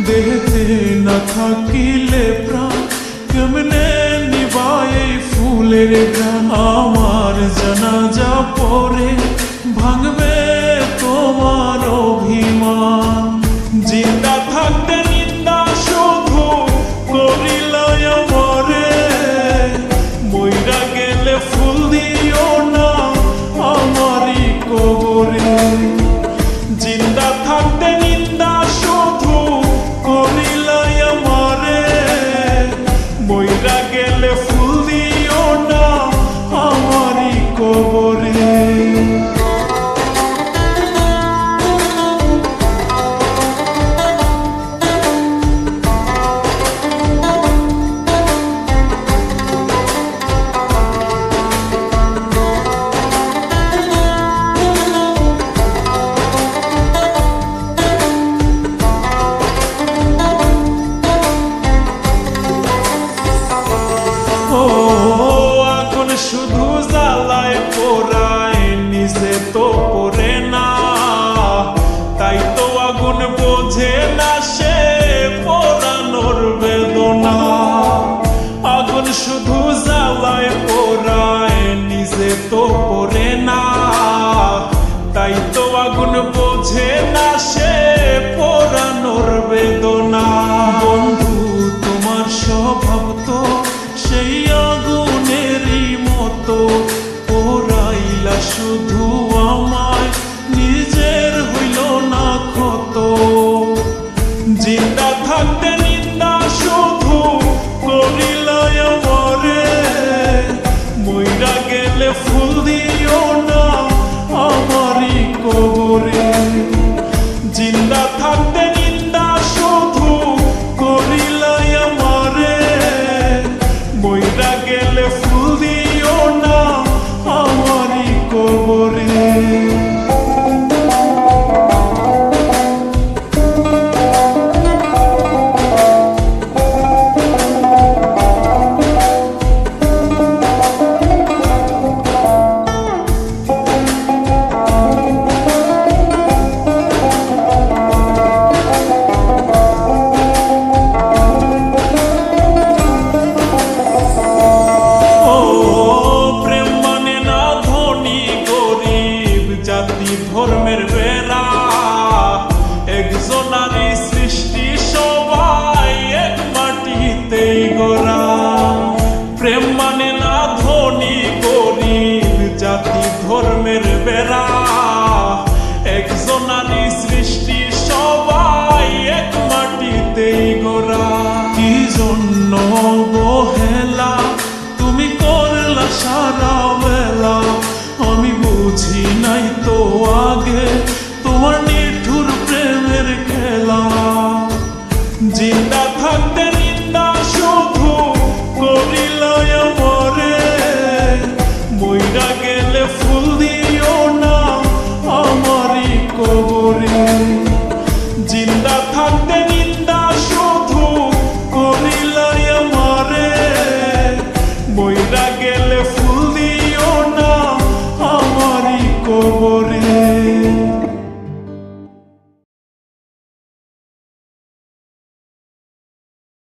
দেহতে না থাকিলে প্রাণ কেমনে নিবায় ফুলের গান। আমার জানাজা পরে ভাঙবে তোমার অভিমান। জিন্দা থাকতে নিন্দা শুধু করিলাই আমারে, মইরা গেলে ফুল দিও না আমারই কবরে। জিন্দা থাকতে নিন্দা শুধু করিলাই আমারে, মইরা গেলে ফুল দিও না আমারই কবরে। শুধু জ্বালায় পোড়ায় নিজে তো পড়ে না, তাই তো আগুন বোঝে না সে পোড়ানোর বেদনা। আগুন শুধু জ্বালায় পোড়ায় নিজে তো পড়ে না, তাই তো আগুন বোঝে না সে পোড়ানোর বেদনা। বন্ধু তোমার স্বভাব তো সেই আগুনেরই মতো, পোড়াইলা শুধু আমায় নিজের হইল না ক্ষত। জিন্দা থাকতে নিন্দা শুধু করিলাই আমারে, মইরা গেলে ফুল দিও না আমারই কবরে। জিন্দা থাকতে নিন্দা শুধু করিলাই আমারে, মইরা গেলে ফুল দিও না আমারই কবরে। ধর্মের বেড়া একজনারই সৃষ্টি, সবাই এক মাটিতেই গড়া। প্রেম মানে না ধনী গরিব জাতি ধর্মের বেড়া, একজনারই সৃষ্টি সবাই এক মাটিতেই গড়া। কি জন্য অবহেলা তুমি করলা সারা বেলা, আমি বুঝি নাই তো আগে তোমার নিঠুর প্রেমের খেলা। জিন্দা থাকতে নিন্দা শুধু করিলাই আমারে, মইরা গেলে ফুল দিও না আমারই কবরে। জিন্দা থাকতে নিন্দা শুধু করিলাই আমারে, মইরা